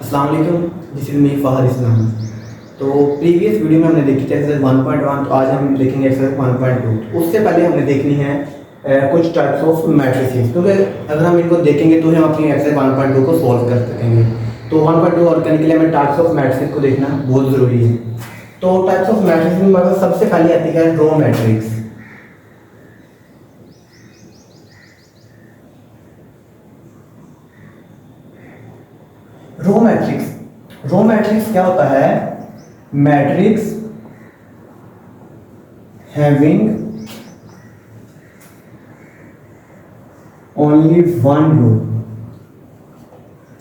अस्सलाम वालेकुम, this is me फ़हर इस्लाम। तो प्रीवियस वीडियो में हमने देखी थी एक्सरसाइज 1.1, तो आज हम देखेंगे एक्सरसाइज 1.2। उससे पहले हमने देखनी है कुछ टाइप्स ऑफ मैट्रिसेस, क्योंकि अगर हम इनको देखेंगे तो हम अपनी एक्सरसाइज 1.2 को सॉल्व कर सकेंगे। तो 1.2 और करने के लिए हमें टाइप्स ऑफ मैट्रिसेस को देखना बहुत ज़रूरी है। तो टाइप्स ऑफ मैट्रिसेस में मतलब सबसे पहले आती है रो मैट्रिक्स। रो मैट्रिक्स क्या होता है? मैट्रिक्स हैविंग ओनली वन रो।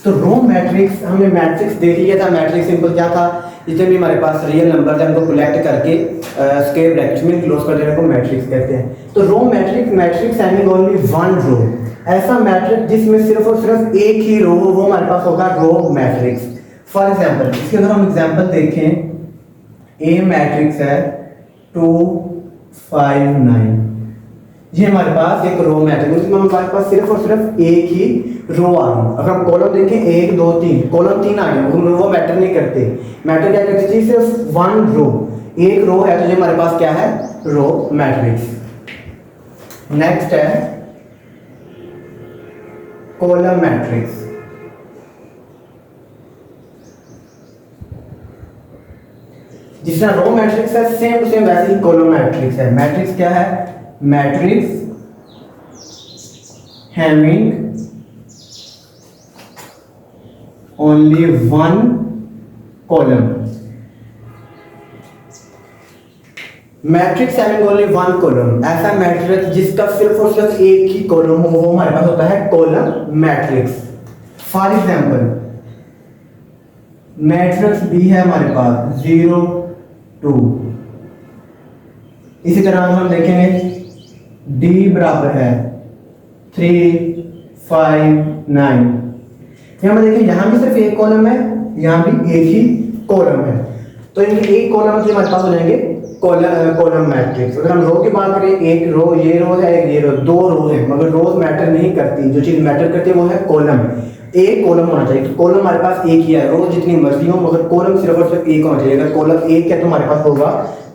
तो रो मैट्रिक्स, हमने मैट्रिक्स देख लिया था। मैट्रिक्स सिंपल क्या था? जितने भी हमारे पास रियल नंबर थे उनको कलेक्ट करके स्क्वायर ब्रैकेट में क्लोज कर देने को मैट्रिक्स कहते हैं। तो row matrix having only one row, ऐसा मैट्रिक्स जिसमें सिर्फ और सिर्फ एक ही रो हो, वो हमारे पास होगा रो मैट्रिक्स। फॉर एग्जाम्पल, इसके अगर हम एग्जाम्पल देखें, ए मैट्रिक्स है 2 5 9, ये हमारे पास एक रो मैट्रिक्स, इसमें हमारे पास सिर्फ और सिर्फ एक ही रो आ गई। अगर हम कॉलम देखें 1 2 3, कॉलम 3 आ गए, वो मैटर नहीं करते। मैटर क्या करते हैं? सिर्फ वन रो, एक रो है, तो ये हमारे पास क्या है? Row matrix. नेक्स्ट है कॉलम मैट्रिक्स। जिस तरह रो मैट्रिक्स है, सेम टू सेम वैसे ही कॉलम मैट्रिक्स है। मैट्रिक्स क्या है? Matrix having only one column. Matrix having only one column, ऐसा मैट्रिक्स जिसका सिर्फ और सिर्फ एक ही कॉलम हो, वो हमारे पास होता है column matrix. For example, matrix B है हमारे पास 0 2। इसी तरह हम देखेंगे डी बराबर है 3 5 9। यहां पर देखिए, यहां भी सिर्फ एक कॉलम है, यहां भी एक ही कॉलम है, तो इनके एक कॉलम के हमारे पास हो जाएंगे कॉलम मैट्रिक्स। अगर हम रो की बात करें, एक रो, ये रो है, एक ये रो, दो रो है, मगर रोज मैटर नहीं करती। जो चीज मैटर करती है वो है कॉलम। एक कॉलम होना चाहिए, तो कॉलम हमारे पास एक ही है। रोज जितनी मर्जी हो, मगर कॉलम सिर्फ और सिर्फ एक होना चाहिए। अगर कॉलम एक है तो हमारे पास होगा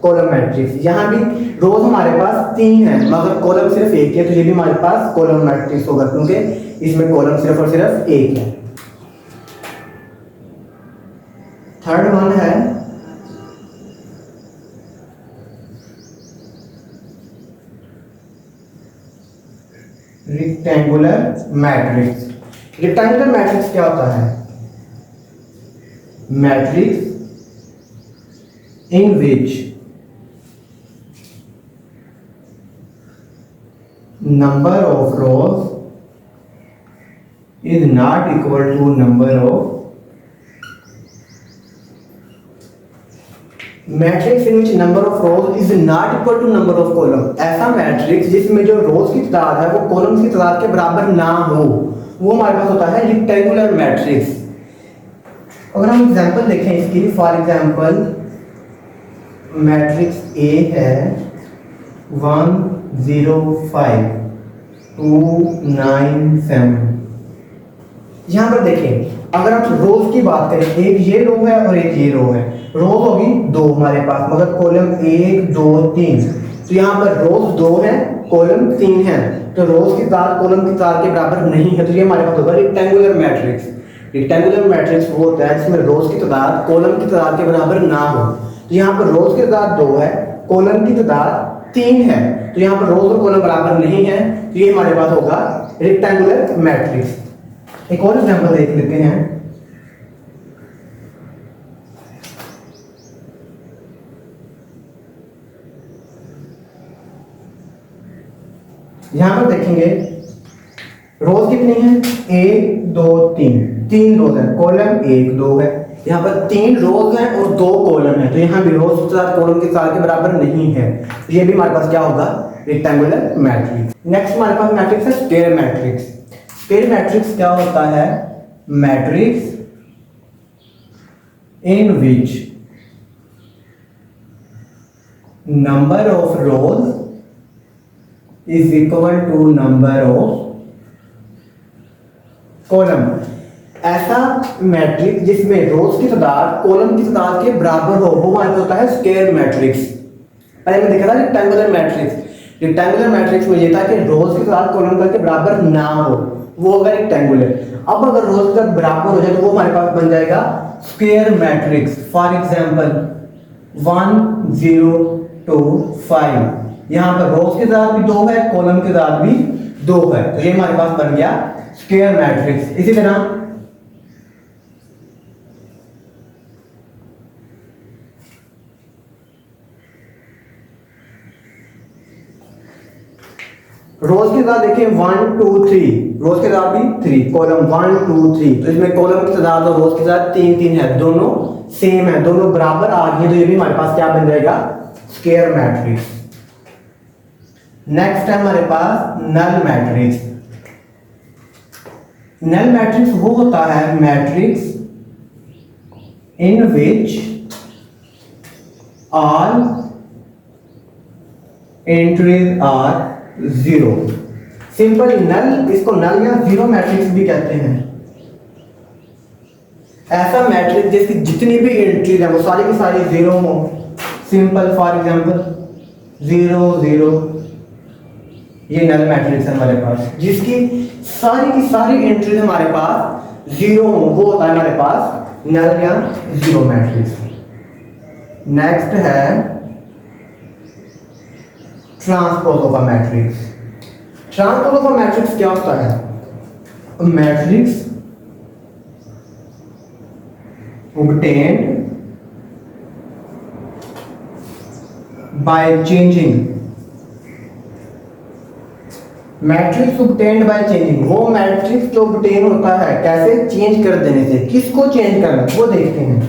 कॉलम मैट्रिक्स। यहाँ भी रोज हमारे पास 3 है, मगर कॉलम सिर्फ एक है, तो ये भी हमारे पास कॉलम मैट्रिक्स होगा, क्योंकि इसमें कॉलम सिर्फ और सिर्फ एक है। थर्ड वन है रेक्टेंगुलर मैट्रिक्स। रेक्टेंगुलर मैट्रिक्स क्या होता है? Matrix in which number of rows is not equal to number of matrix in which number of rows is not equal to number of column. ऐसा matrix जिसमें जो रोज की तादाद है वो कॉलम्स की तादाद के बराबर ना हो, वो हमारे पास होता है रेक्टेंगुलर मैट्रिक्स। अगर हम एग्जांपल देखें इसकी, फॉर एग्जांपल मैट्रिक्स ए है 1 0 5 2 9 7। यहां पर देखें, अगर हम रोज की बात करें, एक ये रो है और एक ये रो है। रोज होगी 2 हमारे पास, मगर कॉलम 1 2 3, तो यहाँ पर रोज 2 है, कॉलम 3 है, तो रोज की तादाद कॉलम की तादाद के बराबर नहीं है, तो ये हमारे पास होगा रेक्टेंगुलर मैट्रिक्स। रेक्टेंगुलर मैट्रिक्स वो होता है जिसमें रोज की तादाद कॉलम की तादाद के बराबर ना हो। तो यहाँ पर रोज की तादाद 2 है, कॉलम की तादाद 3 है, तो यहाँ पर रोज और कॉलम बराबर नहीं है, तो ये हमारे पास होगा रेक्टेंगुलर मैट्रिक्स। एक और एग्जांपल देख लेते हैं। यहां पर देखेंगे रोज कितनी है? 1 2 3, 3 रोज है, कॉलम 1 2 है। यहाँ पर 3 रोज हैं और 2 कॉलम है, तो यहाँ भी रोज के साथ कॉलम के साथ के बराबर नहीं है, तो ये भी हमारे पास क्या होगा? Rectangular matrix. नेक्स्ट हमारे पास मैट्रिक्स है स्क्वायर मैट्रिक्स। स्क्वायर मैट्रिक्स क्या होता है? Matrix in which number of rose is equal to number of column। ऐसा मैट्रिक्स जिसमें रोज की तादाद कॉलम की तादाद के बराबर हो वो हमारे पास होता है स्क्वायर मैट्रिक्स। पहले हमने देखा था रेक्टेंगुलर मैट्रिक्स। रेक्टेंगुलर मैट्रिक्स में ये था कि रोज की तादाद कॉलम के बराबर ना हो, वो होगा रेक्टेंगुलर। अब अगर रोज की तादाद बराबर हो जाए तो वो हमारे पास बन जाएगा स्क्वायर मैट्रिक्स। फॉर एग्जांपल 1 0 2 5, यहाँ पर रोज की तादाद भी 2 है, कॉलम की तादाद भी 2 है, तो ये हमारे पास बन गया स्क्वायर मैट्रिक्स। इसी तरह रोज की तादाद देखिए 1 2 3, रोज की तादाद भी 3, कॉलम 1 2 3, तो इसमें कॉलम की तादाद और रोज की तादाद 3 3 है, दोनों सेम है, दोनों बराबर आ गए, तो ये भी हमारे पास क्या बन जाएगा स्क्वायर मैट्रिक्स। नेक्स्ट है हमारे पास नल मैट्रिक्स। नल मैट्रिक्स वो होता है matrix in which all entries are zero. Simple null, इसको नल या जीरो मैट्रिक्स भी कहते हैं। ऐसा मैट्रिक्स जिसकी जितनी भी एंट्रीज है वो सारी की सारी जीरो हो। सिंपल फॉर एग्जांपल 0 0, ये नल मैट्रिक्स है हमारे पास, जिसकी सारी की सारी एंट्रीज हमारे पास जीरो हो, वो होता है हमारे पास नल या जीरो मैट्रिक्स। नेक्स्ट है transpose of a matrix. Transpose of a matrix क्या होता है? Matrix obtained by changing। Matrix obtained by changing, वो मैट्रिक्स जो obtain होता है कैसे? चेंज कर देने से। किसको चेंज करना वो देखते हैं।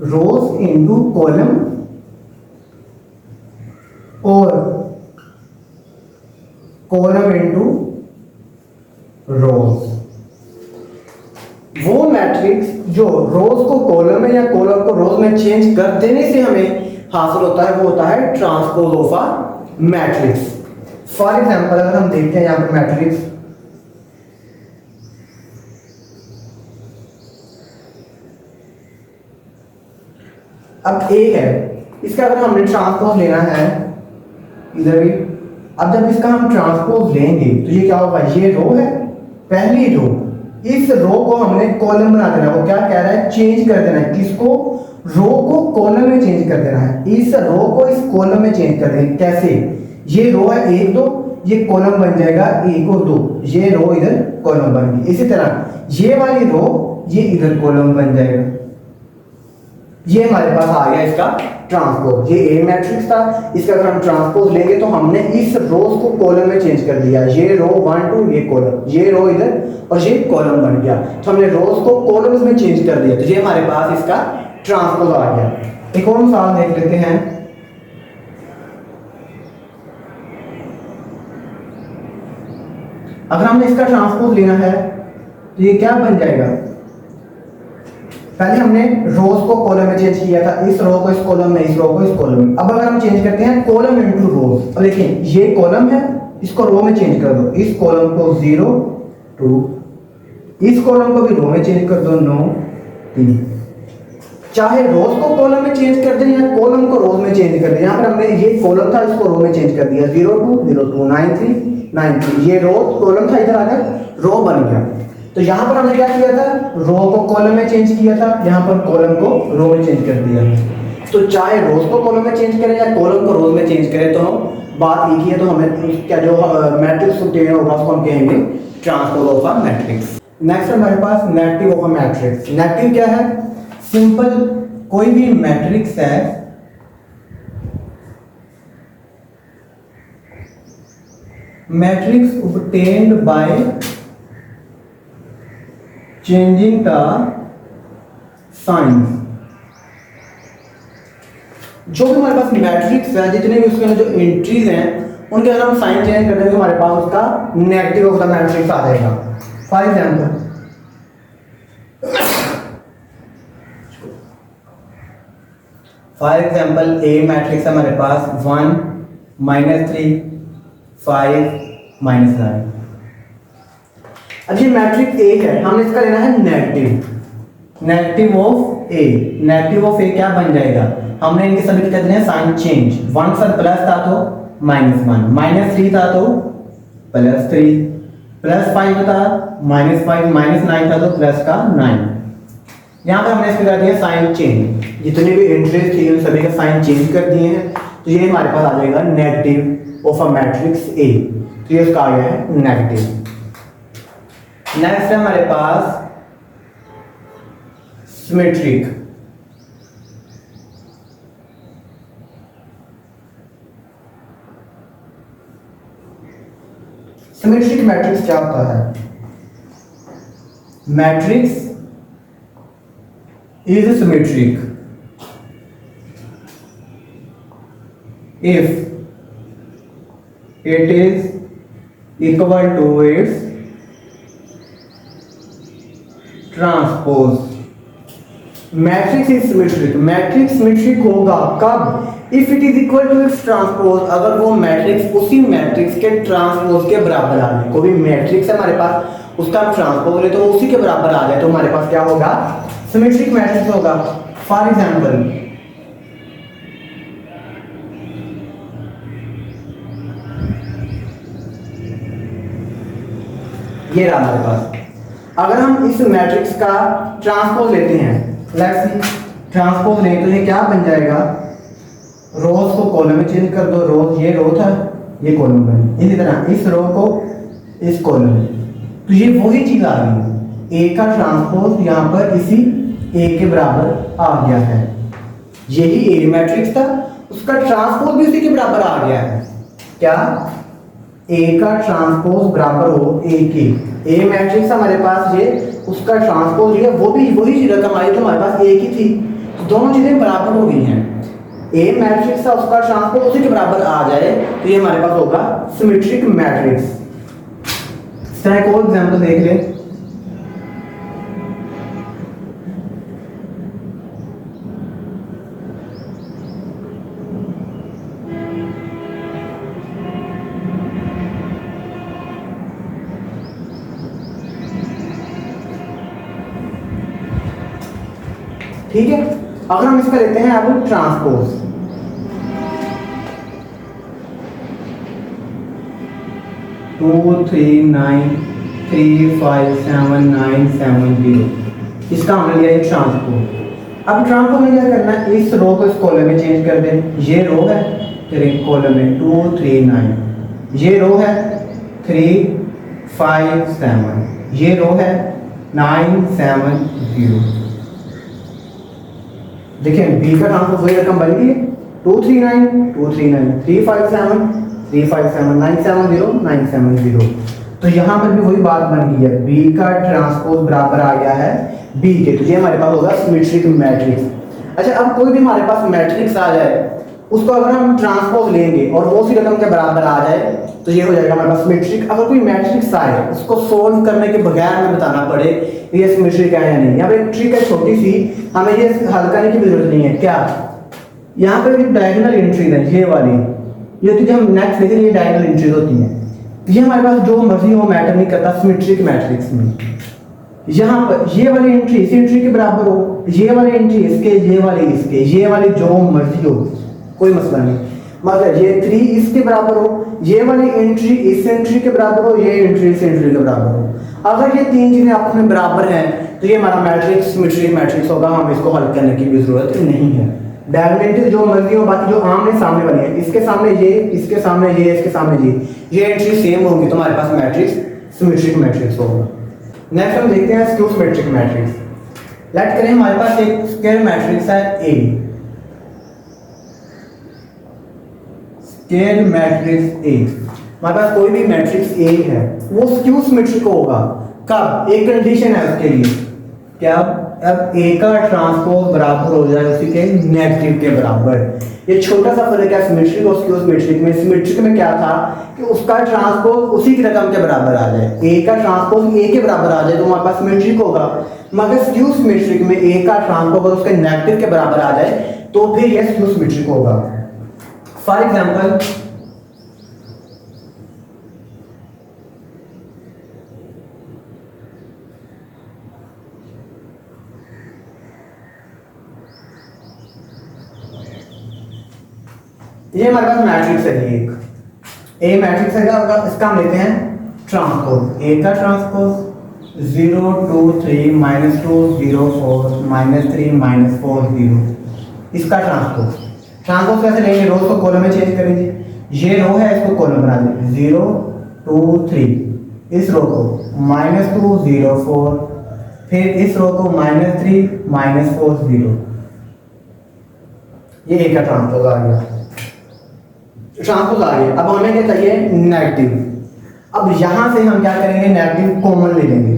रोज इनटू कॉलम और कॉलम इनटू रोज। वो मैट्रिक्स जो रोज को कॉलम में या कॉलम को रोज में चेंज कर देने से हमें हासिल होता है, वो होता है transpose of a matrix. For example अगर हम देखते हैं यहां पर मैट्रिक्स अब ए है, इसका अगर हमने ट्रांसपोज लेना है इधर भी, अब जब इसका हम ट्रांसपोज लेंगे तो ये क्या होगा? ये रो है, पहली रो, इस रो को हमने कॉलम बना देना। वो क्या कह रहा है? चेंज कर देना है। किसको? रो को कॉलम में चेंज कर देना है। इस रो को इस कॉलम में चेंज कर देना। कैसे? ये रो है 1 2, ये कॉलम बन जाएगा 1 और 2, ये रो इधर कॉलम बन गई। इसी तरह ये वाली रो ये इधर कॉलम बन जाएगा। ये हमारे पास आ गया इसका ट्रांसपोज। ये ए मैट्रिक्स था, इसका अगर हम ट्रांसपोज लेंगे तो हमने इस रोज को कॉलम में चेंज कर दिया। ये रो 1 2, ये कॉलम, ये रो इधर और ये कॉलम बन गया, तो हमने रोज को कॉलम्स में चेंज कर दिया, तो ये हमारे पास इसका ट्रांसपोज आ गया। एक और मिसाल देख लेते हैं। अगर हमने इसका ट्रांसपोज लेना है तो ये क्या बन जाएगा? पहले हमने रोज को कॉलम में चेंज किया था, इस रो को इस कॉलम में, इस रो को इस कॉलम में। अब अगर हम चेंज करते हैं कॉलम इनटू रोज, अब देखिए ये कॉलम है, इसको रो में चेंज कर दो, इस कॉलम को 0 2, इस कॉलम को भी रो में चेंज कर दो 9 3। चाहे रोज को कॉलम में चेंज कर दें या कॉलम को रोज में चेंज कर दें। यहाँ पर हमने ये कॉलम था, इसको रो में चेंज कर दिया, 0 2 0 2 9 3 9 3। ये रोज कॉलम था, इधर आकर रो बन गया। तो यहाँ पर हमने क्या किया था? रो को कॉलम में चेंज किया था, यहाँ पर कॉलम को रो में चेंज कर दिया। तो चाहे रोज को कॉलम में चेंज करें या कॉलम को रोज में चेंज करें, तो बात एक ही है। तो हमें क्या जो मैट्रिक्स obtain होगा उसको हम कहेंगे transpose of a matrix. Next हमारे पास negative of a matrix. Negative क्या है? सिंपल कोई भी मैट्रिक्स है matrix obtained by changing the signs। जो भी हमारे पास मैट्रिक्स है, जितने भी उसके अंदर जो एंट्रीज हैं, उनके अगर हम साइन चेंज कर देंगे तो हमारे पास उसका नेगेटिव ऑफ द मैट्रिक्स आ जाएगा। फॉर एग्जांपल ए मैट्रिक्स है हमारे पास 1 -3 5 -9। अब ये मैट्रिक्स ए है, हमने इसका लेना है negative. Negative of A, negative of A क्या बन जाएगा, हमने इनके सभी क्या देने हैं साइन चेंज। 1 सर प्लस था तो -1, -3 था तो +3, +5 था -5, -9 था तो प्लस का 9। यहाँ पर हमने इसमें कर दिया साइन चेंज, जितने भी एंट्रीज थी उन सभी का साइन चेंज कर दिए हैं। तो ये हमारे पास आ जाएगा negative of a matrix A, तो ये उसका आ गया है नेगेटिव। नेक्स्ट है हमारे पास सिमेट्रिक। सिमेट्रिक मैट्रिक्स क्या होता है, matrix is symmetric if it is equal to its transpose। Matrix is symmetric, matrix symmetric होगा कब, if it is equal to its transpose, अगर वो मैट्रिक्स उसी मैट्रिक्स के ट्रांसपोज के बराबर आ जाए। कोई भी मैट्रिक्स है हमारे पास, उसका ट्रांसपोज ले तो उसी के बराबर आ जाए तो हमारे पास क्या होगा, सिमेट्रिक मैट्रिक्स होगा। फॉर एग्जांपल ये रहा हमारे पास, अगर हम इस मैट्रिक्स का ट्रांसपोज लेते हैं, लेट्स सी ट्रांसपोज लें तो ये क्या बन जाएगा, रोज को कॉलम में चेंज कर दो, रोज ये रो था ये कॉलम बनी, इसी तरह इस रो को इस कॉलम में, तो ये वही चीज आ गई, ए का ट्रांसपोज यहाँ पर इसी ए के बराबर आ गया है। यही ए मैट्रिक्स था, उसका ट्रांसपोज भी उसी के बराबर आ गया है। क्या, ए का ट्रांसपोज बराबर हो ए के, ए मैट्रिक्स हमारे पास ये, उसका ट्रांसपोज ये वो भी वही रकम आई तो हमारे पास ए की थी, तो दोनों चीजें बराबर हो गई हैं। ए मैट्रिक्स था उसका ट्रांसपोज उसी के बराबर आ जाए तो ये हमारे पास होगा सिमेट्रिक मैट्रिक्स। इस तरह एक और एग्जांपल देख लें, ठीक है। अगर हम इसका लेते हैं अब ट्रांसपोज, टू 3 9 3 5 7 9 7 0, इसका हमने लिया एक ट्रांसपोज। अब ट्रांसपोज में क्या करना है, इस रो को इस कॉलम में चेंज कर दें, ये रो है फिर एक कॉलम में 2 3 9, ये रो है 3 5 7, ये रो है 9 7 0। देखिए बी का ट्रांसपोज वही रकम बन गई, 2 3 9 2 3 9 3 5 7 3 5 7 9 7 0 9 7 0। तो यहाँ पर भी वही बात बन गई है, बी का ट्रांसपोज बराबर आ गया है बी के, तो ये हमारे पास होगा सिमेट्रिक मैट्रिक्स। अच्छा, अब कोई भी हमारे पास मैट्रिक्स आ जाए, उसको अगर हम ट्रांसपोज लेंगे और वो उसी रकम के बराबर आ जाए तो ये हो जाएगा हमारे पास सिमेट्रिक। अगर कोई मैट्रिक्स आए उसको सोल्व करने के बगैर हमें बताना पड़े ये सिमेट्रिक है या नहीं, यहाँ पे एक ट्रिक है छोटी सी, हमें ये हल करने की भी जरूरत नहीं है। क्या, यहाँ पे डायगोनल एंट्रीज है ये वाली, ये तो हम नेक्स्ट देखेंगे, ये डायगोनल एंट्रीज होती हैं, ये हमारे पास जो मर्जी हो मैटर नहीं करता सिमेट्रिक मैट्रिक्स में। यहाँ पर ये वाली एंट्री इस एंट्री के बराबर हो, ये वाली एंट्री इसके, ये वाली इसके, ये वाली जो मर्जी हो कोई मसला नहीं, मगर ये 3 इसके बराबर हो, ये वाली एंट्री इस एंट्री के बराबर हो, ये एंट्री इस एंट्री के बराबर हो। अगर ये तीन चीजें आपस में बराबर हैं तो ये हमारा मैट्रिक्स सिमेट्रिक मैट्रिक्स होगा, हम इसको हल करने की भी जरूरत नहीं है। डायगोनल जो मर्जी हो, बाकी जो आमने सामने वाली है, इसके सामने ये, इसके सामने ये, इसके सामने ये एंट्री सेम होंगी तो हमारे पास मैट्रिक्स सिमेट्रिक मैट्रिक्स होगा। नेक्स्ट हम देखते हैं स्क्यू सिमेट्रिक मैट्रिक्स। लेट करें हमारे पास एक स्क्वायर मैट्रिक्स है ए, स्क्वायर मैट्रिक्स ए, हमारे पास कोई भी मैट्रिक्स ए है वो स्क्यू सिमेट्रिक होगा कब, एक कंडीशन है उसके लिए, क्या, अब ए का ट्रांसपोज बराबर हो जाए उसी के नेगेटिव के बराबर। ये छोटा सा फर्क है सिमेट्रिक और स्क्यू सिमेट्रिक में। सिमेट्रिक में क्या था कि उसका ट्रांसपोज उसी की रकम के बराबर आ जाए, ए का ट्रांसपोज ए के बराबर आ जाए तो हमारे पास सिमेट्रिक होगा, मगर स्क्यू सिमेट्रिक में ए का ट्रांसपोज उसके नेगेटिव के बराबर आ जाए तो फिर यह स्क्यू सिमेट्रिक होगा। फॉर एग्जांपल ये हमारे पास मैट्रिक्स है एक ए मैट्रिक्स है, इसका हम लेते हैं ट्रांसपोज। ए का ट्रांसपोज 0 2 3 -2 0 4 -3 -4 0, इसका ट्रांसपोज। ट्रांसपोज कैसे लेंगे, रोज को कॉलम में चेंज करेंगे। ये रो है, इसको कॉलम बना देंगे 0 2 3, इस रो को -2 0 4, फिर इस रो को -3 -4 0। ये ए का ट्रांसपोज आ गया, ट्रांसपोज आ गया। अब हमें क्या चाहिए, नेगेटिव। अब यहां से हम क्या करेंगे, नेगेटिव कॉमन ले लेंगे।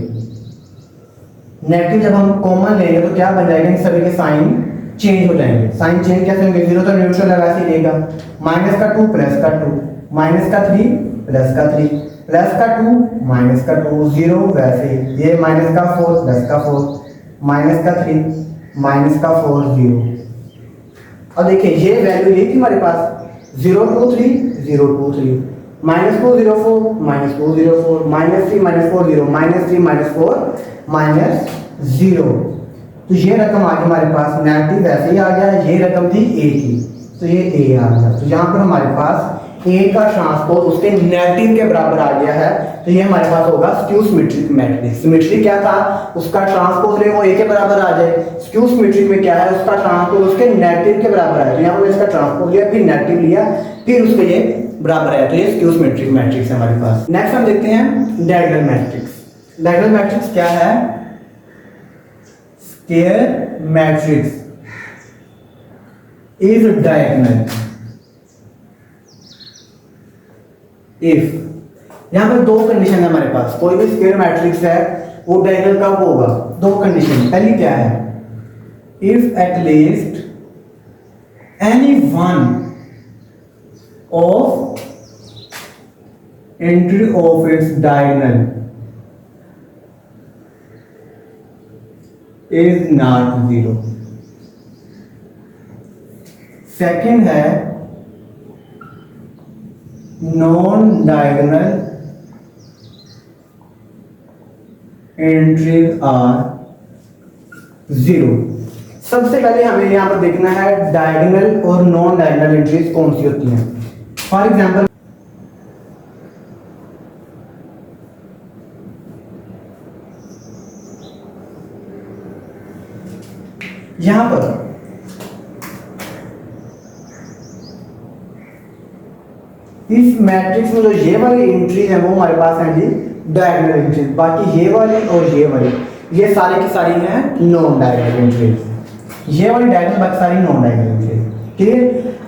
नेगेटिव जब हम कॉमन लेंगे तो क्या बन जाएगा, इन सभी के साइन चेंज हो जाएंगे। साइन चेंज कैसे होंगे, 0 तो न्यूट्रल लगा के लेगा, माइनस का 2 प्लस का 2, माइनस का 3 प्लस का 3, प्लस का 2 माइनस का 2 0, वैसे ये माइनस का 4 प्लस का 4, माइनस का 3 माइनस का 4 0। अब देखिए ये वैल्यू ये थी हमारे पास 0 2 3 0 2 3, -2 0 4 -2 0 4, -3 -4 0, -3 -4 -0। तो ये रकम आ गई हमारे पास, नेगेटिव वैसे ही आ गया। ये रकम थी ए की, तो ये ए आ गया। तो यहाँ पर हमारे पास ए का ट्रांसपोज उसके नेगेटिव के बराबर आ गया है, तो ये हमारे पास होगा स्क्यू सिमेट्रिक मैट्रिक्स। सिमेट्री क्या था, उसका ट्रांसपोज ले वो ए के बराबर आ जाए। स्क्यू सिमेट्रिक में क्या है, उसका ट्रांसपोज उसके नेगेटिव के बराबर है। तो यहाँ पर इसका ट्रांसपोज लिया, फिर नेगेटिव लिया, फिर उसके ये बराबर है, तो ये स्क्यू सिमेट्रिक मैट्रिक्स है हमारे पास। नेक्स्ट हम देखते हैं डायगोनल मैट्रिक्स। डायगोनल मैट्रिक्स क्या है, square matrix is diagonal if, यहां पर दो कंडीशन है हमारे पास। कोई भी स्क्वायर मैट्रिक्स है वो डायगोनल कब होगा, दो कंडीशन। पहली क्या है, if at least any one of entry of its diagonal is not 0। Second है नॉन डायगोनल एंट्रीज आर 0। सबसे पहले हमें यहां पर देखना है डायगोनल और नॉन डायगोनल एंट्रीज कौन सी होती हैं। फॉर एग्जांपल यहां पर इस मैट्रिक्स में जो ये वाली एंट्री है वो हमारे पास है जी डायगोनल एंट्रीज, बाकी ये वाली और ये वाली ये सारी की सारी हैं नॉन डायगोनल एंट्रीज। ये वाली डायगोनल, बाकी सारी नॉन डायगोनल एंट्रीज। क्लियर।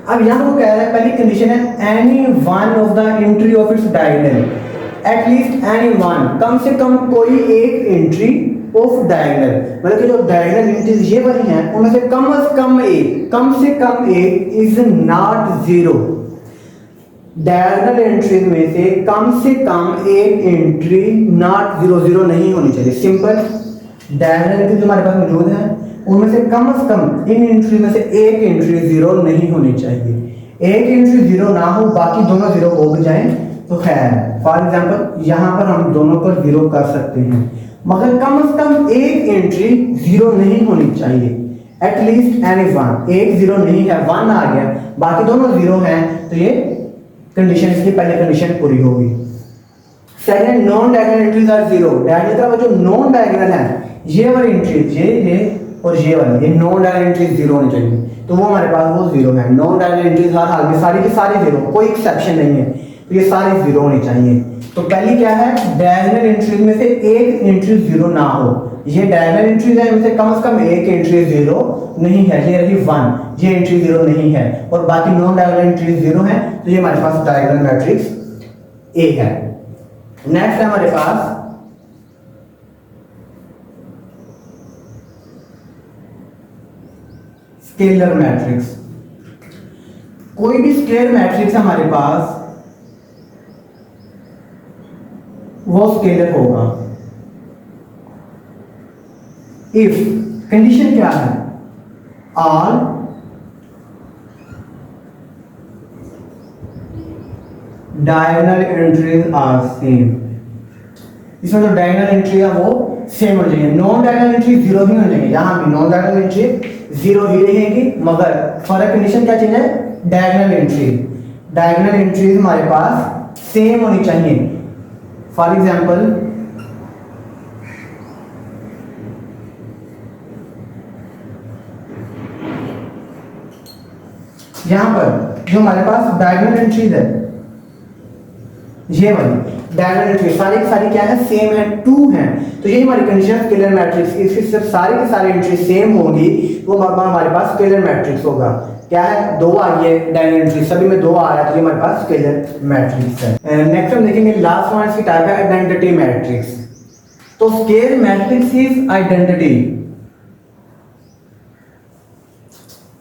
अब यहां वो कह रहा है, पहली कंडीशन है any one of the entry of its diagonal, at least any one, कम से कम कोई एक एंट्री ऑफ डायगोनल, मतलब कि जो डायगोनल एंट्रीज ये वाली हैं उनमें से कम से कम एक इज नॉट 0। डायगोनल एंट्रीज में से कम एक एंट्री नॉट 0 नहीं होनी चाहिए। सिंपल, डायगोनल एंट्री जो हमारे पास मौजूद है उनमें से कम इन एंट्री में से एक एंट्री 0 नहीं होनी चाहिए। एक एंट्री 0 ना हो, बाकी दोनों 0 हो भी जाएं तो खैर। फॉर एग्जांपल यहां पर हम दोनों पर 0 कर सकते हैं, मगर कम से कम एक एंट्री 0 नहीं होनी चाहिए। एटलीस्ट एनी वन, एक 0 नहीं है, 1 आ गया, बाकी दोनों 0 हैं, तो ये कंडीशन, इसकी पहली कंडीशन पूरी होगी। Second, non diagonal entries are 0। Diagonal का जो नॉन डायगोनल है, ये वाली एंट्रीज ये और ये वाली, ये नॉन डायगोनल एंट्रीज 0 होनी चाहिए, तो वो हमारे पास वो 0 है। नॉन डायगोनल एंट्रीज हर हाल में सारी की सारी 0, कोई एक्सेप्शन नहीं है, तो ये सारी 0 होनी चाहिए। तो पहली क्या है, डायगोनल एंट्रीज में से एक एंट्री 0 ना हो। ये डायगोनल एंट्रीज है, इनमें से कम एक एंट्री 0 नहीं है, ये रही 1, ये एंट्री 0 नहीं है, और बाकी नॉन डायगोनल एंट्रीज 0 है, तो ये हमारे पास डायगोनल मैट्रिक्स ए है। नेक्स्ट है हमारे पास स्केलर मैट्रिक्स। कोई भी स्केलर मैट्रिक्स हमारे पास वो स्केलर होगा इफ, कंडीशन क्या है, all diagonal entries are same. इसमें जो डायगोनल एंट्री है वो सेम हो जाएंगे। नॉन डायगोनल एंट्री 0 ही हो जाएंगे, यहां भी नॉन डायगोनल एंट्री 0 ही रहेंगी, मगर फर्क कंडीशन क्या चेंज है, डायगोनल एंट्रीज हमारे पास सेम होनी चाहिए। फॉर एग्जांपल यहां पर जो हमारे पास डायगोनल एंट्रीज है, ये वाली डायगोनल एंट्री सारी की सारी क्या है, सेम है, 2 है। तो ये हमारी कंडीशन स्केलर मैट्रिक्स, इसकी सिर्फ सारी की सारी एंट्री सेम होगी, वो हमारे पास स्केलर मैट्रिक्स होगा। क्या है, 2 आ गई है डायगोनल एंट्री, सभी में 2 आ रहा है, तो ये हमारे पास स्केलर मैट्रिक्स है। नेक्स्ट हम देखेंगे लास्ट वन, इसकी टाइप है आइडेंटिटी मैट्रिक्स। तो स्केलर मैट्रिक्स इज आइडेंटिटी।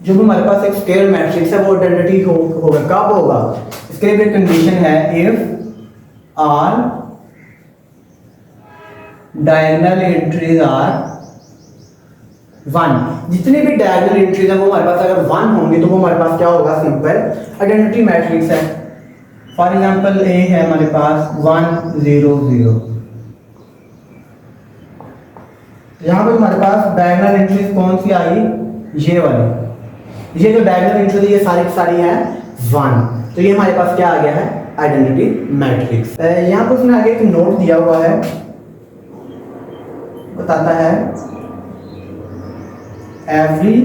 जो भी हमारे पास एक स्केलर मैट्रिक्स है वो आइडेंटिटी होगा। कब होगा, इसके लिए कंडीशन है if all diagonal entries are 1। जितने भी डायगोनल एंट्रीज है वो हमारे पास अगर 1 होंगी तो वो हमारे पास क्या होगा, सिंपल आइडेंटिटी मैट्रिक्स है। फॉर एग्जांपल ए है हमारे पास 1 0 0, यहां पर हमारे पास डायगोनल एंट्रीज कौन सी आई, ये वाली। ये जो डायगोनल एंट्रीज है ये सारी की सारी है 1, तो ये हमारे पास क्या आ गया है, आइडेंटिटी मैट्रिक्स। यहाँ पर उसने आगे एक नोट दिया हुआ है, बताता है every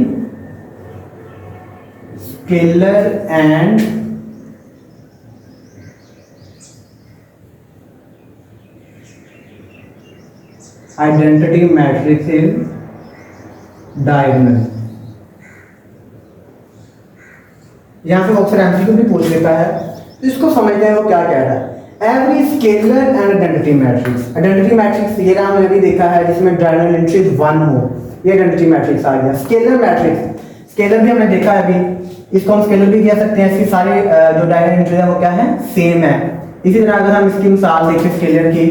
scalar and identity matrix is diagonal. यहां से अक्सर एमसीक्यू भी पूछ लेता है, इसको समझते हैं वो क्या कह रहा है। Every scalar and identity matrix, identity matrix ये नाम हमने भी देखा है जिसमें डायगोनल एंट्रीज 1 हो, ये आइडेंटिटी मैट्रिक्स आ गया। स्केलर मैट्रिक्स, स्केलर भी हमने देखा है अभी, इसको हम स्केलर भी कह सकते हैं, इसकी सारे जो डायगोनल एंट्रीज है वो क्या है, सेम है। इसी तरह अगर हम इसकी मिसाल देखें स्केलर की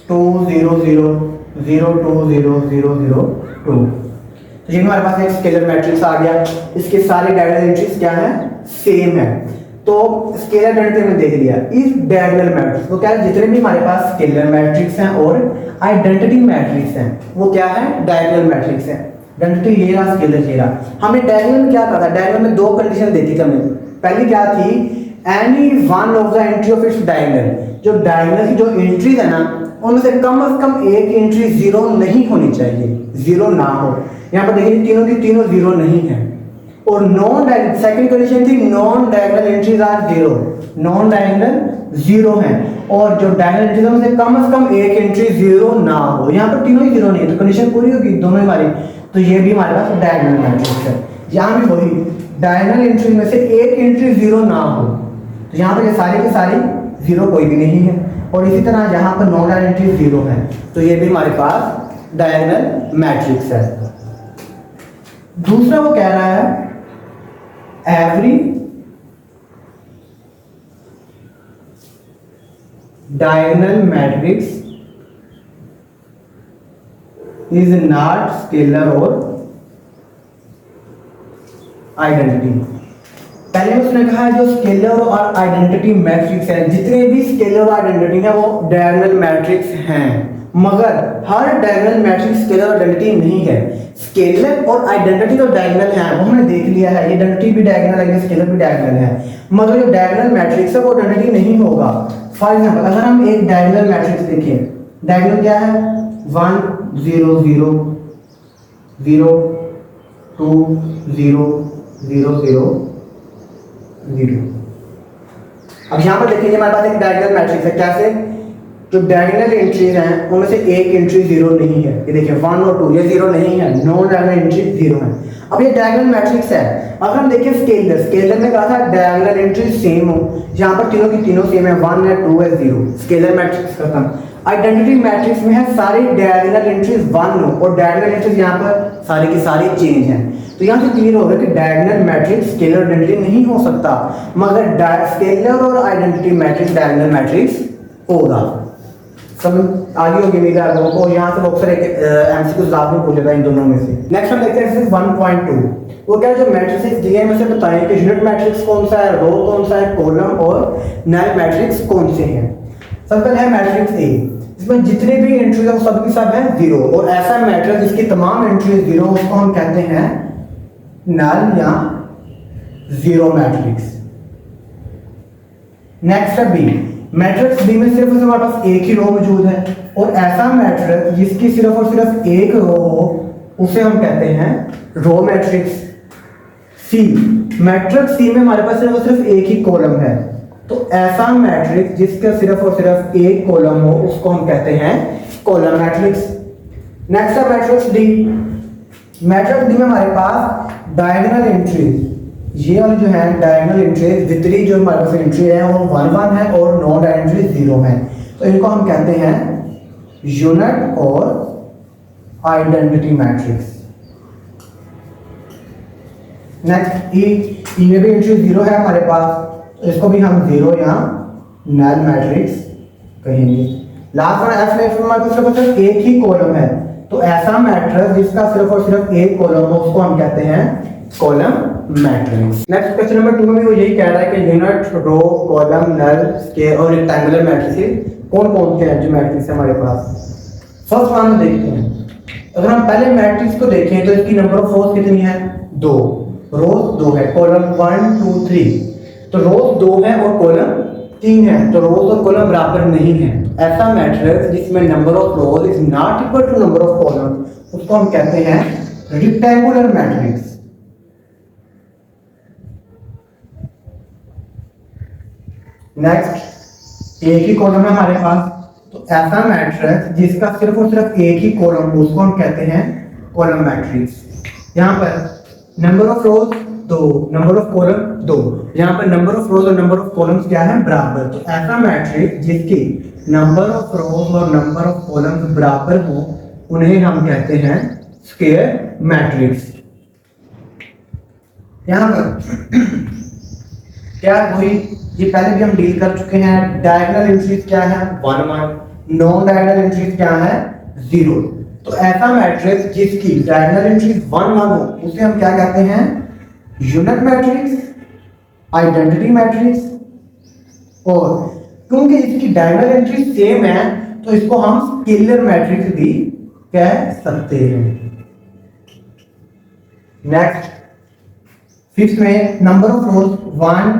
2 0 0 0 2 0 0 0 2, तो ये हमारे पास एक स्केलर मैट्रिक्स आ गया, इसके सारे डायगोनल एंट्रीज क्या है, सेम है। तो स्केलर आइडेंटिटी में देख लिया। इस डायगोनल मैट्रिक्स वो क्या है, जितने भी हमारे पास स्केलर मैट्रिक्स हैं और आइडेंटिटी मैट्रिक्स हैं वो क्या है, डायगोनल मैट्रिक्स है। आइडेंटिटी ये रहा, स्केलर ये रहा। हमने डायगोनल में क्या कहा था, डायगोनल में 2 कंडीशन देखी थी हमें। पहली क्या थी, any one of the entry of its diagonal, जो डायगोनल की जो एंट्रीज है ना उनमें से कम एक एंट्री 0 नहीं होनी चाहिए, 0 ना हो। यहाँ पर देखिए तीनों की तीनों 0 नहीं है। और नॉन डायगोनल, सेकंड कंडीशन थी non diagonal entries are 0, non diagonal 0 है, और जो डायगोनल एंट्रीज में से कम एक एंट्री 0 ना हो। यहाँ पर तीनों ही 0 नहीं है, तो कंडीशन पूरी होगी दोनों हमारी, तो ये भी हमारे पास डायगोनल मैट्रिक्स है। यहाँ भी वही डायगोनल एंट्री में से एक एंट्री 0 ना हो, तो यहाँ पर ये सारी की सारी 0 कोई भी नहीं है। और इसी तरह यहाँ पर नॉन डायगोनल एंट्री 0 है, तो ये भी हमारे पास डायगोनल मैट्रिक्स है। दूसरा वो कह रहा है every diagonal matrix is not scalar और आइडेंटिटी। पहले उसने कहा जो स्केलर और आइडेंटिटी मैट्रिक्स है, जितने भी स्केलर और आइडेंटिटी है वो डायगोनल मैट्रिक्स हैं, मगर हर डायगोनल मैट्रिक्स स्केलर और आइडेंटिटी नहीं है। स्केलर और आइडेंटिटी तो डायगोनल है, वो हमने देख लिया है, ये आइडेंटिटी भी डायगोनल है, ये स्केलर भी डायगोनल है, मगर जो डायगोनल मैट्रिक्स है वो आइडेंटिटी नहीं होगा। फॉर एग्जांपल अगर हम एक डायगोनल मैट्रिक्स देखें, डायगोनल क्या है, 1 0 0 0 2 0 0 0 0। अब यहाँ पर देखेंगे हमारे पास एक डायगोनल मैट्रिक्स है, कैसे, जो डायगोनल एंट्रीज हैं उनमें से एक एंट्री 0 नहीं है, ये देखिए 1 और 2 ये 0 नहीं है, नॉन डायगोनल एंट्री 0 है। अब ये डायगोनल मैट्रिक्स है। अगर हम देखें स्केलर, स्केलर में कहा था डायगोनल एंट्री सेम हो, यहाँ पर तीनों की तीनों सेम है, 1 है 2 है 0, स्केलर मैट्रिक्स खत्म। आइडेंटिटी मैट्रिक्स में है सारी डायगोनल एंट्रीज 1 हो और डायगोनल एंट्रीज यहाँ पर सारी की सारी चेंज हैं, तो यहाँ से क्लियर होगा कि डायगोनल मैट्रिक्स स्केलर आइडेंटिटी नहीं हो सकता, मगर स्केलर और आइडेंटिटी मैट्रिक्स डायगोनल मैट्रिक्स होगा। सब आगे होगी मेरे आप लोगों को, यहाँ से अक्सर एक एमसीक्यू लाभ में पूछेगा इन दोनों में से। नेक्स्ट हम देखते हैं एक्सरसाइज 1.2। वो क्या जो मैट्रिसेस दिए हैं, में से बताएं कि यूनिट मैट्रिक्स कौन सा है, रो कौन सा है, कॉलम और नल मैट्रिक्स कौन से हैं। सबसे पहले है मैट्रिक्स ए, इसमें जितने भी एंट्रीज है वो सब की सब है 0, और ऐसा मैट्रिक्स जिसकी तमाम एंट्रीज 0 उसको हम कहते हैं नल या जीरो मैट्रिक्स। नेक्स्ट है बी। मैट्रिक्स बी में सिर्फ हमारे पास एक ही रो मौजूद है और ऐसा मैट्रिक्स जिसकी सिर्फ और सिर्फ एक रो हो उसे हम कहते हैं रो मैट्रिक्स। सी। मैट्रिक्स सी में हमारे पास सिर्फ और सिर्फ एक ही कॉलम है, तो ऐसा मैट्रिक्स जिसका सिर्फ और सिर्फ एक कॉलम हो उसको हम कहते हैं कॉलम मैट्रिक्स। नेक्स्ट है मैट्रिक्स डी। मैट्रिक्स डी में हमारे पास डायगोनल एंट्रीज, ये वाली जो है डायगोनल एंट्रीज वितरी जो हमारे पास एंट्री है वो 1 1 है और नॉन डायगोनल एंट्री 0 है, तो इनको हम कहते हैं यूनिट और आइडेंटिटी मैट्रिक्स। नेक्स्ट ई में भी एंट्री 0 है हमारे पास, तो इसको भी हम 0 या नल मैट्रिक्स कहेंगे। लास्ट वन एफ में हमारे पास सिर्फ एक ही कॉलम है, तो ऐसा मैट्रिक्स जिसका सिर्फ और सिर्फ एक कॉलम हो उसको हम कहते हैं column matrix. Next question number 2 में भी वो यही कह रहा है कि यूनिट, रो, कॉलम, नल, स्क्वायर और रेक्टेंगुलर मैट्रिक्स कौन कौन से हैं जो मैट्रिक्स है हमारे पास। फर्स्ट वन देखते हैं। अगर हम पहले मैट्रिक्स को देखें तो इसकी नंबर ऑफ रोज कितनी है? 2। रोज 2 है, कॉलम 1 2 3, तो रोज 2 है और कॉलम 3 है, तो रोज और कॉलम बराबर नहीं है। ऐसा मैट्रिक्स जिसमें number of rows is not equal to number of column उसको हम कहते हैं रेक्टेंगुलर मैट्रिक्स। नेक्स्ट, एक ही कॉलम है हमारे पास, तो ऐसा मैट्रिक्स जिसका सिर्फ और सिर्फ एक ही कॉलम हो उसको हम कहते हैं कॉलम मैट्रिक्स। यहाँ पर number of rose 2, number of column 2, यहाँ पर नंबर ऑफ रोज और नंबर ऑफ कॉलम्स क्या है? बराबर। तो ऐसा मैट्रिक्स जिसकी नंबर ऑफ रोज और नंबर ऑफ कॉलम्स बराबर हो उन्हें हम कहते हैं स्क्वायर मैट्रिक्स। यहाँ पर क्या वही ये पहले भी हम डील कर चुके हैं। डायगोनल एंट्रीज क्या है? 1 1, नॉन डायगोनल एंट्रीज क्या है? 0। तो ऐसा मैट्रिक्स जिसकी डायगोनल एंट्रीज 1 1 हो उसे हम क्या कहते हैं? Unit matrix, identity matrix. और क्योंकि इसकी डायगोनल एंट्री सेम है तो इसको हम स्केलर मैट्रिक्स भी कह सकते हैं। नेक्स्ट, फिफ्थ में number of rose 1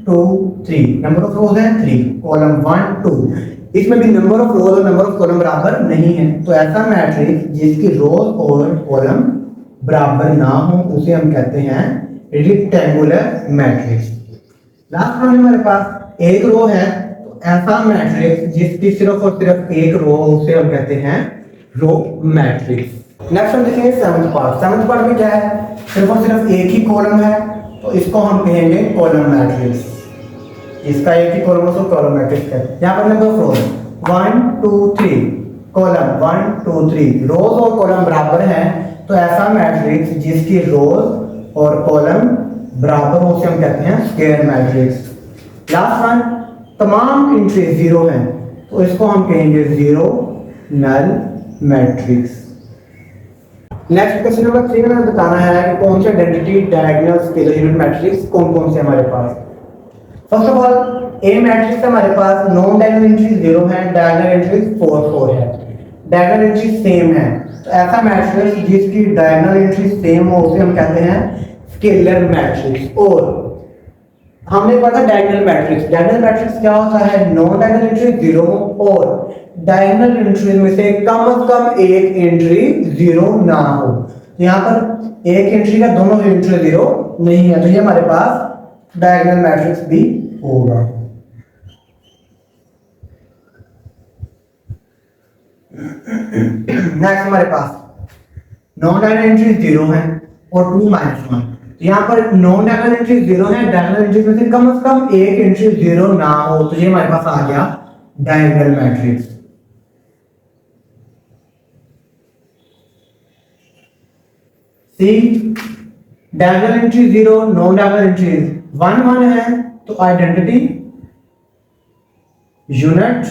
2 3, number of रोज है 3, कॉलम 1 2, इसमें भी नंबर ऑफ रोज और नंबर ऑफ कॉलम बराबर नहीं है, तो ऐसा मैट्रिक्स जिसकी रोज और कॉलम बराबर ना हो उसे हम कहते हैं रेक्टेंगुलर मैट्रिक्स। लास्ट वन हमारे पास एक रो है, तो ऐसा मैट्रिक्स जिसकी सिर्फ और सिर्फ एक रो उसे हम कहते हैं रो मैट्रिक्स। नेक्स्ट हम देखेंगे सेवंथ पार्ट। सेवंथ पार्ट में क्या है? सिर्फ और सिर्फ एक ही कॉलम है, तो इसको हम कहेंगे कॉलम मैट्रिक्स। इसका एक ही कॉलम है तो कॉलम मैट्रिक्स है। यहाँ पर नंबर ऑफ रोज 1 2 3, कॉलम 1 2 3, रोज और कॉलम बराबर हैं, तो ऐसा मैट्रिक्स जिसकी रोज और कॉलम बराबर हो उसे हम कहते हैं स्क्वायर मैट्रिक्स। लास्ट वन, तमाम एंट्री 0 हैं, तो इसको हम कहेंगे 0 null matrix. Next question number 3 में बताना है कि कौन से identity, diagonal, scalar unit matrix कौन कौन से हमारे पास। First of all A matrix हमारे पास नॉन डायगोनल एंट्री 0 है, डायगोनल एंट्री 4 4 है, डायगोनल एंट्री सेम है, तो ऐसा मैट्रिक्स जिसकी डायगोनल एंट्री सेम हो उसे हम कहते हैं स्केलर मैट्रिक्स। और हमने पढ़ा डायगोनल मैट्रिक्स। डायगोनल मैट्रिक्स क्या होता है? नॉन डायगोनल एंट्री 0 और डायगोनल एंट्री में से कम एक एंट्री 0 ना हो। तो यहाँ पर एक एंट्री का दोनों एंट्री 0 नहीं है, तो ये हमारे पास डायगोनल मैट्रिक्स भी होगा। नेक्स्ट हमारे पास नॉन डायगोनल एंट्री 0 है और 2 -1, तो यहाँ पर नॉन डायगोनल एंट्री 0 है, डायगोनल एंट्री में से कम एक एंट्री 0 ना हो, तो ये हमारे पास आ गया diagonal matrix. See, diagonal entry 0, non diagonal entry 1 1 है, तो आइडेंटिटी, यूनिट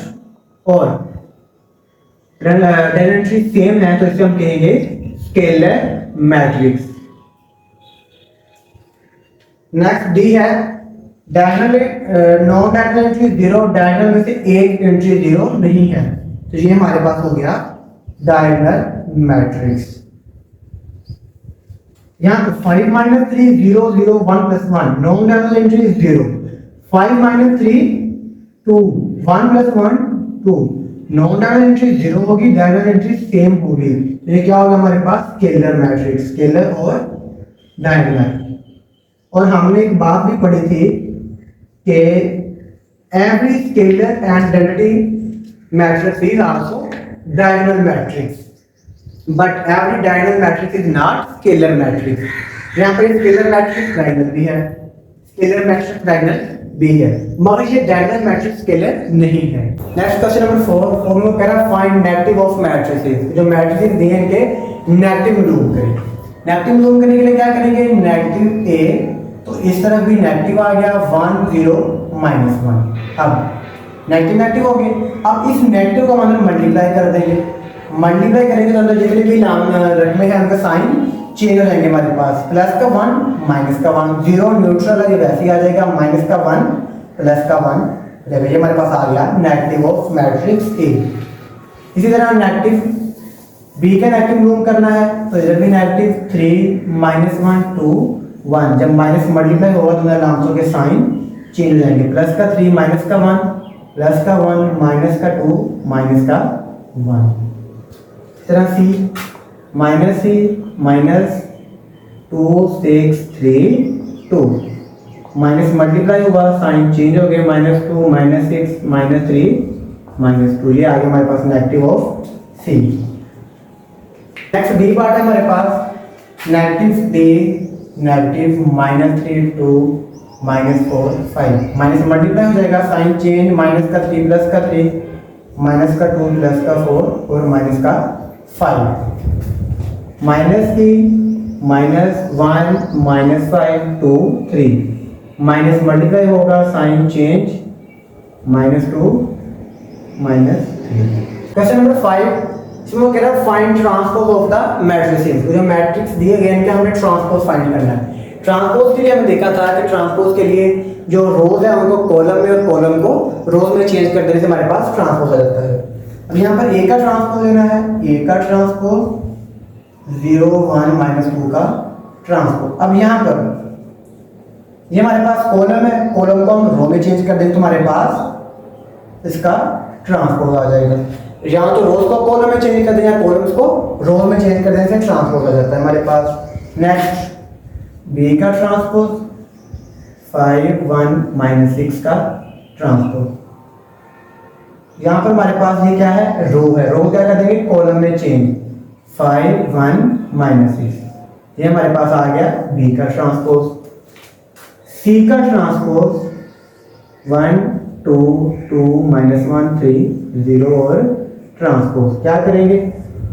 और डायगोनल एंट्री सेम है, तो इसे हम कहेंगे स्केलर मैट्रिक्स। नेक्स्ट डी है diagonal, non diagonal entry 0, diagonal में से एक एंट्री 0 नहीं है, तो ये हमारे पास हो गया डायगोनल मैट्रिक्स। यहाँ 5 minus 3 0 0 1 plus 1 non diagonal entry is 0 5 minus 3 2 1 plus 1 2 non diagonal entry 0 होगी डायगोनल एंट्री सेम होगी तो ये क्या होगा हमारे पास स्केलर मैट्रिक्स स्केलर और डायगोनल। और हमने एक बात भी पढ़ी थी कि every scalar and identity matrix is also diagonal matrix but every diagonal matrix is not scalar matrix। यहाँ पर scalar matrix diagonal भी है scalar matrix diagonal भी है मगर ये diagonal matrix scalar नहीं है। नेक्स्ट क्वेश्चन नंबर 4 हम लोग कह रहा है फाइंड नेगेटिव ऑफ मैट्रिसेस जो मैट्रिसेस दिए हैं इनके नेगेटिव लूप करें। नेगेटिव लूप करने के लिए क्या करेंगे नेगेटिव a तो इस तरफ भी नेगेटिव आ गया 1 0 -1 अब नेगेटिव नेगेटिव हो गए। अब इस नेगेटिव को हम मल्टीप्लाई कर देंगे मल्टीप्लाई करेंगे तो अंदर जितने भी नाम रकमे हैं उनका साइन चेंज हो जाएंगे हमारे पास प्लस का 1 माइनस का 1 जीरो न्यूट्रल है ये वैसे ही आ जाएगा माइनस का 1 प्लस का 1 देखो ये हमारे पास आ गया नेगेटिव ऑफ मैट्रिक्स ए। इसी तरह नेगेटिव बी का नेगेटिव लूप करना है तो इधर भी नेगेटिव 3 -1 2 1 जब माइनस मल्टीप्लाई होगा तो नामों के साइन चेंज हो जाएंगे प्लस का 3 माइनस का 1 प्लस का 1 माइनस का 2 माइनस का 1 इस तरह सी माइनस 2 6 3 2 माइनस मल्टीप्लाई हुआ साइन चेंज हो गए -2 -6 -3 -2 ये आ गया हमारे पास negative of C. Next D part है हमारे पास negative D negative -3 2 -4 5 minus multiply हो जाएगा साइन चेंज माइनस का 3 प्लस का 3 माइनस का 2 प्लस का 4 और माइनस का 5 माइनस की -1 -5 2 3 माइनस मल्टीप्लाई होगा साइन चेंज -2 -3। क्वेश्चन नंबर 5 इसमें कह रहा है find transpose of the matrices जो मैट्रिक्स दिए गए इनके हमें ट्रांसपोज फाइंड करना है। ट्रांसपोज के लिए हमने देखा था कि ट्रांसपोज के लिए जो रोज है उनको कॉलम में और कॉलम को रोज में चेंज कर देने से हमारे पास ट्रांसपोज आ जाता है। अब यहाँ पर ए का ट्रांसपोज लेना है ए का ट्रांसपोज 0 1 -2 का ट्रांसपोज। अब यहाँ पर ये हमारे पास कॉलम है कॉलम को हम रो में चेंज कर दें तो हमारे पास इसका ट्रांसपोज आ जाएगा। यहाँ तो रोज को कॉलम में चेंज कर दें या कॉलम्स को रो में चेंज कर देने से ट्रांसपोज आ जाता है हमारे पास। नेक्स्ट बी का ट्रांसपोज 5 1 -6 का ट्रांसपोज। यहाँ पर हमारे पास ये क्या है रो है रो क्या कर देंगे कॉलम में चेंज 5 1 -6 ये हमारे पास आ गया बी का ट्रांसपोज। सी का ट्रांसपोज 1 2 2 -1 3 0 और ट्रांसपोज क्या करेंगे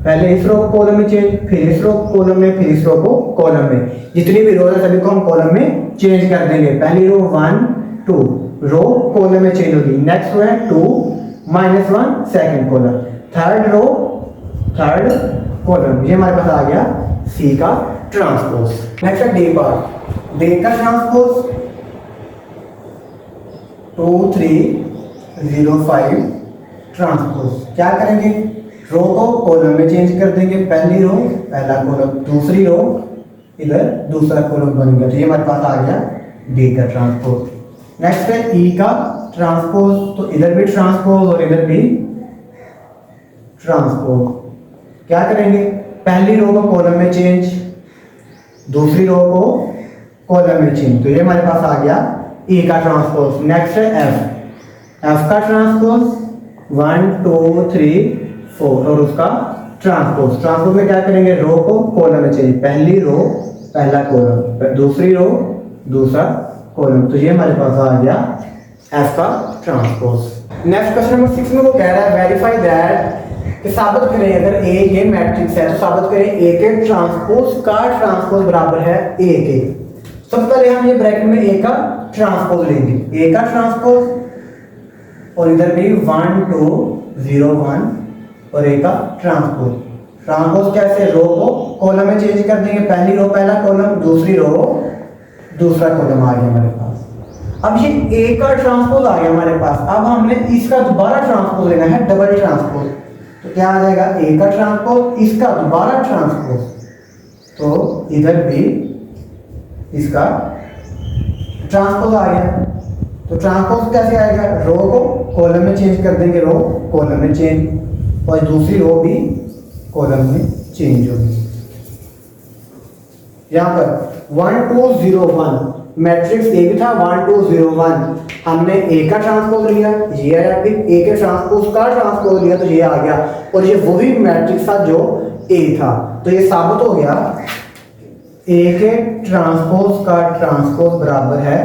पहले इस रो को कॉलम में चेंज फिर इस रो को कॉलम में फिर इस रो को कॉलम में जितनी भी रो है सभी को हम कॉलम में चेंज कर देंगे। पहली रो 1 2 रो कॉलम में चेंज होगी नेक्स्ट रो है 2 -1 second column third row third column ये हमारे पास आ गया सी का ट्रांसपोज। नेक्स्ट है डी पार्ट डी का ट्रांसपोज 2 3 0 5 ट्रांसपोज क्या करेंगे रो को कॉलम में चेंज कर देंगे पहली रो पहला कॉलम दूसरी रो इधर दूसरा कॉलम बन गया तो ये हमारे पास आ गया डी का ट्रांसपोज। नेक्स्ट है ई का ट्रांसपोज तो इधर भी ट्रांसपोज और इधर भी ट्रांसपोज क्या करेंगे पहली रो को कॉलम में चेंज दूसरी रो को कॉलम में चेंज तो ये हमारे पास आ गया ई का ट्रांसपोज। नेक्स्ट है एफ का ट्रांसपोज 1 2 3 4 और उसका ट्रांसपोज ट्रांसपोज में क्या करेंगे रो को कॉलम में चेंज पहली रो पहला कॉलम दूसरी रो दूसरा कॉलम तो ये हमारे पास आ गया एफ का ट्रांसपोज। नेक्स्ट क्वेश्चन नंबर 6 में वो कह रहा है वेरीफाई दैट कि साबित करें अगर ए ये मैट्रिक्स है तो साबित करें ए के ट्रांसपोज का ट्रांसपोज बराबर है ए के। सबसे पहले हम ये ब्रैकेट में ए का ट्रांसपोज लेंगे ए का ट्रांसपोज और इधर भी 1 2 0 1 और ए का ट्रांसपोज ट्रांसपोज कैसे रो को कॉलम में चेंज कर देंगे पहली रो पहला कॉलम दूसरी रो दूसरा कॉलम आ गया हमारे पास। अब ये ए का ट्रांसपोज आ गया हमारे पास अब हमने इसका दोबारा ट्रांसपोज लेना है डबल ट्रांसपोज तो क्या आ जाएगा ए का ट्रांसपोज इसका दोबारा ट्रांसपोज तो इधर भी इसका ट्रांसपोज आ गया। तो ट्रांसपोज कैसे आएगा, रो को कॉलम में चेंज कर देंगे, रो कॉलम में चेंज और दूसरी रो भी कॉलम में चेंज होगी। यहाँ पर 1 2 0 1 मैट्रिक्स ए भी था 1 2 0 1, हमने ए का ट्रांसपोज लिया, ये आया, फिर ए के ट्रांसपोज का ट्रांसपोज लिया तो ये आ गया, और ये वही मैट्रिक्स था जो ए था। तो ये साबित हो गया ए के ट्रांसपोज का ट्रांसपोज बराबर है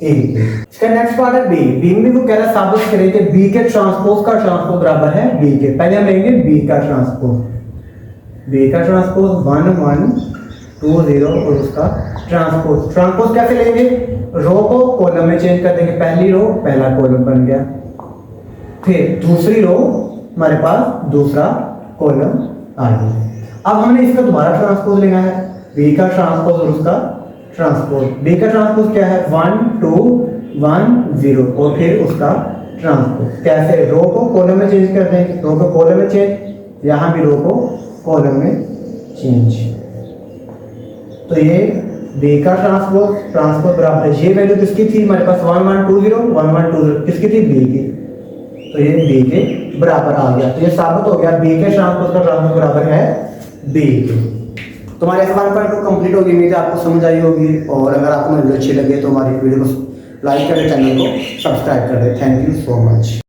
ए। इसका नेक्स्ट पार्ट है बी। बी में वो कह रहा है साबित करें कि बी के ट्रांसपोज का ट्रांसपोज बराबर है बी के। पहले हम लेंगे बी का ट्रांसपोज, बी का ट्रांसपोज 1 1 2 0 और उसका ट्रांसपोज। ट्रांसपोज कैसे लेंगे, रो को कॉलम में चेंज कर देंगे, पहली रो पहला कॉलम बन गया, फिर दूसरी रो हमारे पास दूसरा कॉलम आ गया। अब हमने इसका दोबारा ट्रांसपोज लेना है, बी का ट्रांसपोज और उसका ट्रांसपोज। बी का ट्रांसपोज क्या है 1 2 1 0 और फिर उसका ट्रांसपोज। कैसे, रो को कॉलम में चेंज कर देंगे, रो को कॉलम में चेंज, यहाँ भी रो को कॉलम में चेंज। तो ये बी का ट्रांसपोज बराबर है, ये वैल्यू किसकी थी हमारे पास 1 1 2 0 1 1 2 0 किसकी थी, बी की, तो ये बी के बराबर आ गया। तो ये साबित हो गया बी के ट्रांसपोज का ट्रांसपोज बराबर है बी के। तुम्हारे एस1 पॉइंट 2 कंप्लीट होगी, उम्मीद है आपको समझ आई होगी, और अगर आपको वीडियो अच्छी लगे तो हमारी वीडियो को लाइक करें, चैनल को सब्सक्राइब कर दें। Thank you so much.